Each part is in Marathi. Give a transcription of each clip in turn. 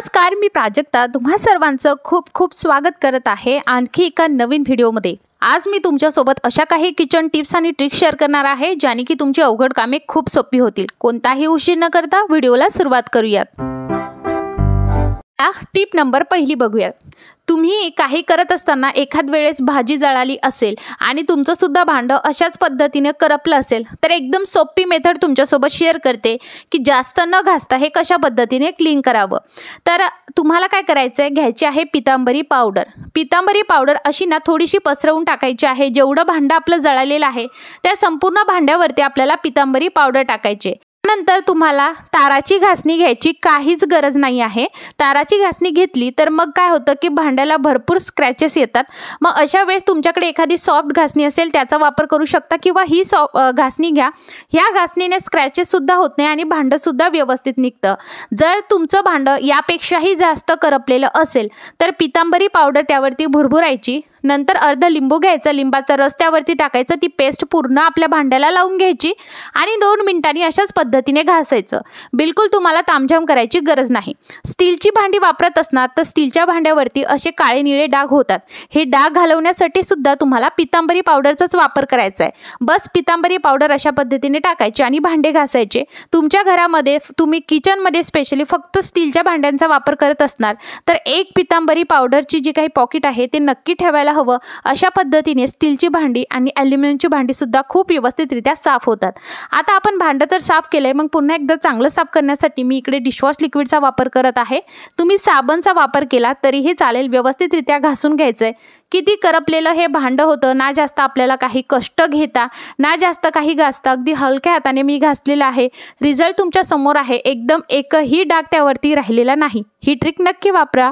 नमस्कार, मी प्राजक्ता तुम्हा सर्वांचं खूप खूप स्वागत करत आहे आणखी एका नवीन व्हिडिओमध्ये। आज मी तुमच्यासोबत अशा काही किचन टिप्स आणि ट्रिक्स शेअर करणार आहे ज्याने की तुमची अवघड कामे खूप सोपी होतील। कोणताही उशीर न करता व्हिडिओला सुरुवात करूयात। टिप नंबर पहिली बघूयात। तुम्ही काही करत असताना एखाद वेळेस भाजी जळाली असेल आणि तुमचं सुद्धा भांडं अशाच पद्धतीने करपलं असेल तर एकदम सोपी मेथड तुमच्यासोबत शेअर करते की जास्त न घासता हे कशा पद्धतीने क्लीन करावं। तर तुम्हाला काय करायचं आहे, घ्यायची आहे पितांबरी पावडर। पितांबरी पावडर अशी ना थोडीशी पसरवून टाकायची आहे। जेवढं भांडं आपलं जळालेलं आहे त्या संपूर्ण भांड्यावरती आपल्याला पितांबरी पावडर टाकायची। नंतर तुम्हाला ताराची घासणी घ्यायची काहीच गरज नाही आहे। ताराची घासणी घेतली तर मग काय होतं की भांड्याला भरपूर स्क्रॅचेस येतात। मग अशा वेळेस तुमच्याकडे एखादी सॉफ्ट घासणी असेल त्याचा वापर करू शकता किंवा ही घासणी घ्या। ह्या घासणीने स्क्रॅचेस सुद्धा होत नाही आणि भांडं सुद्धा व्यवस्थित निघतं। जर तुमचं भांडं यापेक्षाही जास्त करपलेलं असेल तर पितांबरी पावडर त्यावरती भुरभुरायची। नंतर अर्धा लिंबू घ्यायचा, लिंबाचा रस त्यावरती टाकायचा, ती पेस्ट पूर्ण आपल्या भांड्याला लावून घ्यायची आणि 2 मिनिटांनी अशाच पद्धतीने घासायचं। बिलकुल तुम्हाला तामझाम करायची गरज नाही। स्टीलची भांडी वापरत असणार तर स्टीलच्या भांड्यावरती असे काळे निळे डाग होतात। हे डाग घालवण्यासाठी सुद्धा तुम्हाला पितांबरी पावडरचाच वापर करायचा आहे। बस पितांबरी पावडर अशा पद्धतीने टाकायची आणि भांडे घासायचे। तुमच्या घरामध्ये तुम्ही किचनमध्ये स्पेशली फक्त स्टीलच्या भांड्यांचा वापर करत असणार तर एक पितांबरी पावडरची जी काही पॉकेट आहे ते नक्की ठेवायला हवं। अशा पद्धतीने स्टीलची भांडी आणि ॲल्युमिनियमची भांडी सुद्धा खूप व्यवस्थितरित्या साफ होतात। आता आपण भांडं तर साफ केलंय, मग पुन्हा एकदा चांगलं साफ करण्यासाठी मी इकडे डिशवॉश लिक्विडचा वापर करत आहे। तुम्ही साबणचा वापर केला तरीही चालेल। व्यवस्थितरित्या घासून घ्यायचंय। किती करपलेलं हे भांडं होतं ना, जास्त आपल्याला काही कष्ट घेता ना जास्त काही घासता, अगदी हलक्या हाताने मी घासलेलं आहे। रिझल्ट तुमच्या समोर आहे। एकदम एकही डाग त्यावरती राहिलेला नाही। ही ट्रिक नक्की वापरा।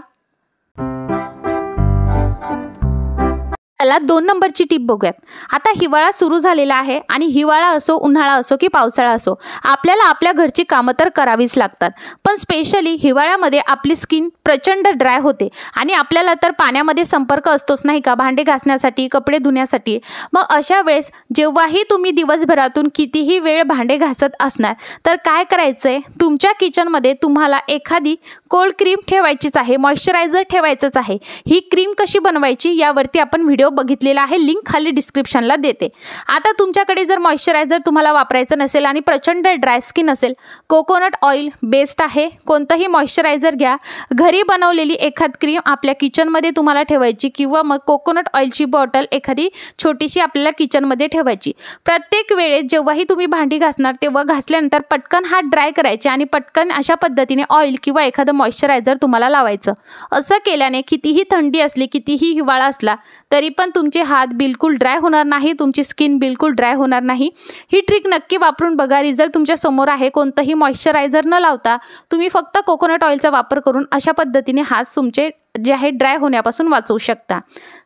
चला 2 नंबरची टिप बघूयात। आता हिवाळा सुरू झालेला आहे आणि हिवाळा असो, उन्हाळा असो की पावसाळा असो, आपल्याला आपल्या घरची कामं तर करावीच लागतात। पण स्पेशली हिवाळ्यामध्ये आपली स्किन प्रचंड ड्राय होते आणि आपल्याला तर पाण्यामध्ये संपर्क असतोच नाही का, भांडे घासण्यासाठी, कपडे धुण्यासाठी। मग अशा वेळेस जेव्हाही तुम्ही दिवसभरातून कितीही वेळ भांडे घासत असणार तर काय करायचंय, तुमच्या किचनमध्ये तुम्हाला एखादी कोल्ड क्रीम ठेवायचीच आहे, मॉइश्चरायझर ठेवायचंच आहे। ही क्रीम कशी बनवायची यावरती आपण व्हिडिओ बघितलेला आहे, लिंक खाली डिस्क्रिप्शनला देते। आता तुमच्याकडे जर मॉइश्चरायझर तुम्हाला वापरायचं नसेल आणि प्रचंड ड्राय स्किन असेल, कोकोनट ऑइल बेस्ट आहे। कोणतंही मॉइश्चरायझर घ्या। घरी बनवलेली एखाद क्रीम आपल्या किचनमध्ये तुम्हाला ठेवायची किंवा मग कोकोनट ऑइलची बॉटल एखादी छोटीशी आपल्याला किचनमध्ये ठेवायची। प्रत्येक वेळेस जेव्हाही तुम्ही भांडी घासणार तेव्हा घासल्यानंतर पटकन हात ड्राय करायचे आणि पटकन अशा पद्धतीने ऑइल किंवा एखादं मॉइश्चरायझर तुम्हाला लावायचं। असं केल्याने कितीही थंडी असली, कितीही हिवाळा असला तरी पण तुमचे हात बिलकुल ड्राय होणार नाही, तुमची स्किन बिलकुल ड्राय होणार नाही। ही ट्रिक नक्की वापरून बघा। रिझल्ट तुमच्या समोर आहे। कोणतंही मॉइश्चरायझर न लावता तुम्ही फक्त कोकोनट ऑइलचा वापर करून अशा पद्धतीने हात तुमचे जे आहे ड्राय होण्यापासून वाचवू शकता।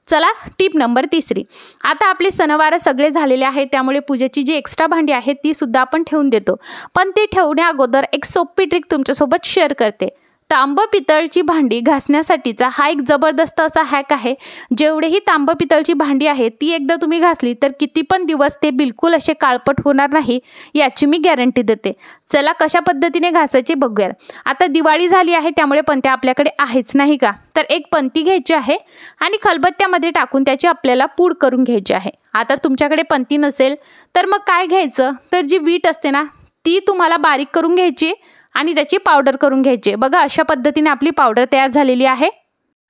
चला टिप नंबर 3। आता आपले सणवार सगळे झालेले आहेत त्यामुळे पूजेची जी एक्स्ट्रा भांडी आहेत ती सुद्धा आपण ठेवून देतो। पण ते ठेवण्या अगोदर एक सोपी ट्रिक तुमच्यासोबत शेअर करते। तांब पितळची भांडी घासण्यासाठीचा हा एक जबरदस्त असा हॅक आहे। जेवढेही तांब पितळची भांडी आहेत ती एकदा तुम्ही घासली तर किती पण दिवस ते बिलकुल असे काळपट होणार नाही, याची मी गॅरंटी देते। चला कशा पद्धतीने घासायचे बघूया। आता दिवाळी झाली आहे त्यामुळे पणत्या आपल्याकडे आहेच नाही का, तर एक पणती घ्यायची आहे आणि खलबत्त्यामध्ये टाकून त्याची आपल्याला पूड करून घ्यायची आहे। आता तुमच्याकडे पणती नसेल तर मग काय घ्यायचं, तर जी वीट असते ना ती तुम्हाला बारीक करून घ्यायची आणि त्याची पावडर करून घ्यायची। बघा अशा पद्धतीने आपली पावडर तयार झालेली आहे।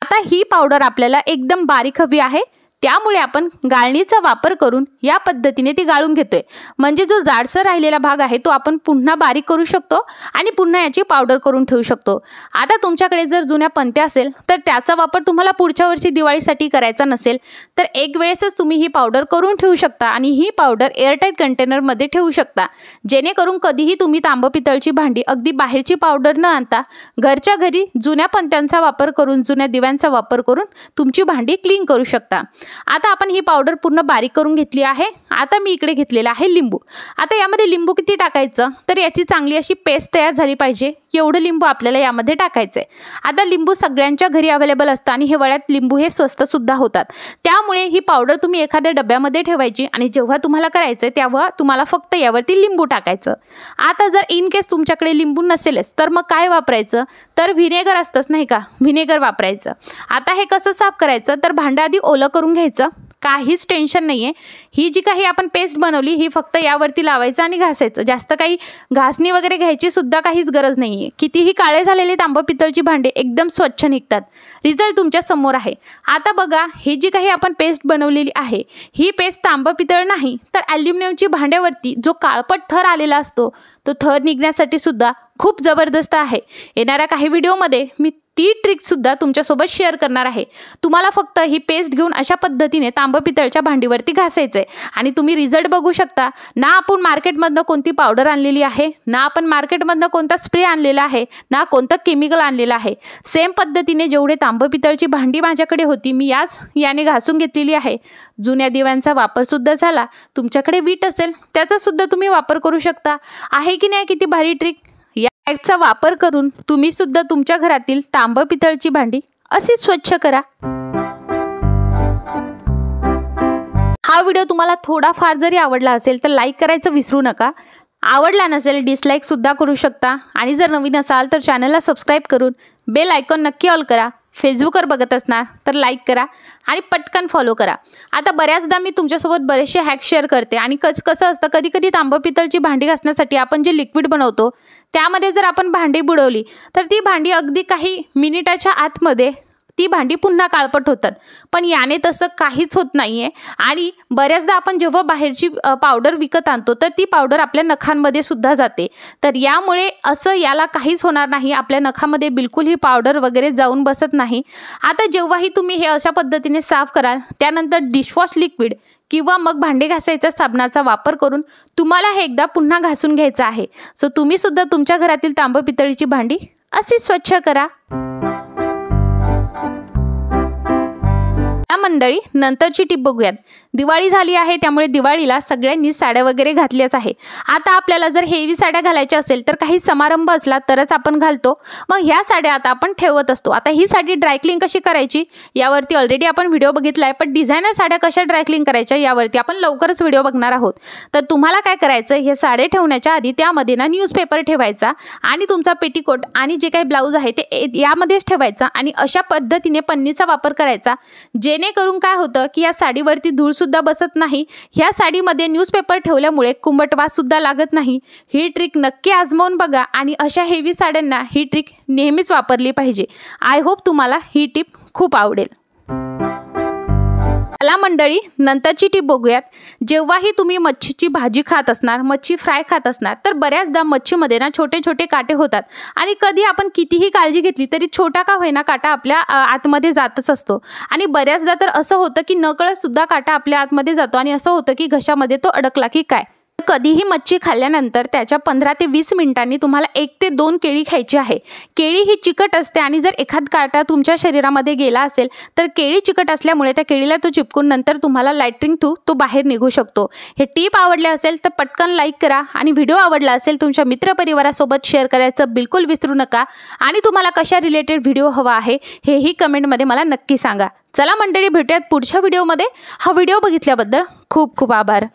आता ही पावडर आपल्याला एकदम बारीक हवी आहे, त्यामुळे आपण गाळणीचा वापर करून या पद्धतीने ती गाळून घेतोय। म्हणजे जो जाडसर राहिलेला भाग आहे तो आपण पुन्हा बारीक करू शकतो आणि पुन्हा याची पावडर करून ठेवू शकतो। आता तुमच्याकडे जर जुन्या पणत्या असेल तर त्याचा वापर तुम्हाला पुढच्या वर्षी दिवाळीसाठी करायचा नसेल तर एक वेळेसच तुम्ही ही पावडर करून ठेवू शकता आणि ही पावडर एअरटाईट कंटेनरमध्ये ठेवू शकता, जेणेकरून कधीही तुम्ही तांब पितळची भांडी अगदी बाहेरची पावडर न आणता घरच्या घरी जुन्या पणत्यांचा वापर करून, जुन्या दिव्यांचा वापर करून तुमची भांडी क्लीन करू शकता। आता आपण ही पावडर पूर्ण बारीक करून घेतली आहे। आता मी इकडे घेतलेला आहे लिंबू। आता यामध्ये लिंबू किती टाकायचं तर याची चांगली अशी पेस्ट तयार झाली पाहिजे, एवढं लिंबू आपल्याला यामध्ये टाकायचं आहे। आता लिंबू सगळ्यांच्या घरी अवेलेबल असतं आणि हिवाळ्यात लिंबू हे स्वस्त सुद्धा होतात, त्यामुळे ही पावडर तुम्ही एखाद्या डब्यामध्ये ठेवायची आणि जेव्हा तुम्हाला करायचं तेव्हा तुम्हाला फक्त यावरती लिंबू टाकायचं। आता जर इन केस तुमच्याकडे लिंबू नसेलच तर मग काय वापरायचं तर व्हिनेगर असतंच नाही का, व्हिनेगर वापरायचं। आता हे कसं साफ करायचं तर भांडं आधी ओलं करून घ्यायचं, काहीच टेन्शन नाही आहे। ही जी काही आपण पेस्ट बनवली ही फक्त यावरती लावायचं आणि घासायचं, जास्त काही घासणी वगैरे घ्यायची सुद्धा काहीच गरज नाही आहे। कितीही काळे झालेले तांब पितळची भांडे एकदम स्वच्छ निघतात, रिझल्ट तुमच्या समोर आहे। आता बघा ही जी काही आपण पेस्ट बनवलेली आहे ही पेस्ट तांब पितळ नाही तर ॲल्युमिनियमची भांड्यावरती जो काळपट थर आलेला असतो तो थर निघण्यासाठी सुद्धा खूप जबरदस्त आहे। येणाऱ्या काही व्हिडिओमध्ये मी ती ट्रिक सुद्धा तुमच्यासोबत शेअर करणार आहे। तुम्हाला फक्त ही पेस्ट घेऊन अशा पद्धतीने तांब पितळच्या भांडीवरती घासायचं आहे आणि तुम्ही रिझल्ट बघू शकता। ना आपण मार्केटमधनं कोणती पावडर आणलेली आहे, ना आपण मार्केटमधनं कोणता स्प्रे आणलेला आहे, ना कोणतं केमिकल आणलेलं आहे। सेम पद्धतीने जेवढे तांब पितळची भांडी माझ्याकडे होती मी याने घासून घेतलेली आहे। जुन्या दिव्यांचा वापर सुद्धा झाला, तुमच्याकडे वीट असेल त्याचा सुद्धा तुम्ही वापर करू शकता। आहे की नाही किती भारी ट्रिक। या ट्रिकचा वापर करून तुम्ही सुद्धा तुमच्या घरातील तांब पितळची भांडी अशी स्वच्छ करा। हा व्हिडिओ तुम्हाला थोडाफार जरी आवडला असेल तर लाईक करायचं विसरू नका, आवडला नसेल डिसलाईक सुद्धा करू शकता आणि जर नवीन असाल तर चॅनलला सबस्क्राईब करून बेल आयकॉन नक्की ऑल करा। फेसबुकवर बघत असणार तर लाईक करा आणि पटकन फॉलो करा। आता बऱ्याचदा मी तुमच्यासोबत बरेचसे हॅक शेअर करते आणि कसं असतं कधी कधी तांब पितळची भांडी घासण्यासाठी आपण जे लिक्विड बनवतो त्यामध्ये जर आपण भांडी बुडवली तर ती भांडी अगदी काही मिनिटाच्या आतमध्ये ती भांडी पुन्हा काळपट होतात, पण याने तसं काहीच होत नाही आहे। आणि बऱ्याचदा आपण जेव्हा बाहेरची पावडर विकत आणतो तर ती पावडर आपल्या नखांमध्ये सुद्धा जाते, तर यामुळे असं याला काहीच होणार नाही, आपल्या नखामध्ये बिलकुल ही पावडर वगैरे जाऊन बसत नाही। आता जेव्हाही तुम्ही हे अशा पद्धतीने साफ कराल त्यानंतर डिशवॉश लिक्विड किंवा मग भांडे घासायच्या साबणाचा वापर करून तुम्हाला हे एकदा पुन्हा घासून घ्यायचं आहे। सो तुम्ही सुद्धा तुमच्या घरातील तांब पितळीची भांडी अशी स्वच्छ करा। मंडळी नंतरची टिप बघूयात। दिवाळी झाली आहे त्यामुळे दिवाळीला सगळ्यांनी साड्या वगैरे घातल्याच आहे। आता आपल्याला जर हेवी साड्या घालायच्या असेल तर काही समारंभ असला तरच आपण घालतो, मग ह्या साड्या आता आपण ठेवत असतो। आता ही साडी ड्रायक्लिंग कशी करायची यावरती ऑलरेडी आपण व्हिडिओ बघितलाय, पण डिझायनर साड्या कशा ड्रायक्लिंग करायच्या यावरती आपण लवकरच व्हिडिओ बघणार आहोत। तर तुम्हाला काय करायचं, हे साड्या ठेवण्याच्या आधी त्यामध्ये ना न्यूजपेपर ठेवायचा आणि तुमचा पेटीकोट आणि जे काही ब्लाऊज आहे ते यामध्येच ठेवायचा आणि अशा पद्धतीने पन्नीचा वापर करायचा, जेणेकरून काय होतं की या साडीवरती धूळ सुद्धा बसत नाही। ह्या साडीमध्ये न्यूजपेपर ठेवल्यामुळे कुंभट वास सुद्धा लागत नाही। ही ट्रिक नक्की आजमावून बघा आणि अशा हेवी साड्यांना ही ट्रिक नेहमीच वापरली पाहिजे। आय होप तुम्हाला ही टिप खूप आवडेल। चला मंडळी नंतरची टिप बघूयात। जेव्हाही तुम्ही मच्छीची भाजी खात असणार, मच्छी फ्राय खात असणार तर बऱ्याचदा मच्छीमध्ये ना छोटे छोटे काटे होतात आणि कधी आपण कितीही काळजी घेतली तरी छोटा का होईना काटा आपल्या आतमध्ये जातच असतो आणि बऱ्याचदा तर असं होतं की नकळत सुद्धा काटा आपल्या आतमध्ये जातो आणि असं होतं की घशामध्ये तो अडकला की काय। कधीही मच्छी खाल्ल्यानंतर त्याच्या 15 ते 20 मिनिटांनी तुम्हाला 1 ते 2 केळी खायची आहे। केळी ही चिकट असते आणि जर एखाद काटा तुमच्या शरीरामध्ये गेला असेल तर केळी चिकट असल्यामुळे त्या केळीला तो चिपकून नंतर तुम्हाला लॅट्रिन थ्रू तो बाहेर निघू शकतो। हे टिप आवडले असेल तर पटकन लाईक करा आणि व्हिडिओ आवडला असेल तुमच्या मित्रपरिवारासोबत शेअर करायचं बिलकुल विसरू नका आणि तुम्हाला कशा रिलेटेड व्हिडिओ हवा आहे हेही कमेंटमध्ये मला नक्की सांगा। चला मंडळी भेटूयात पुढच्या व्हिडिओमध्ये। हा व्हिडिओ बघितल्याबद्दल खूप खूप आभार।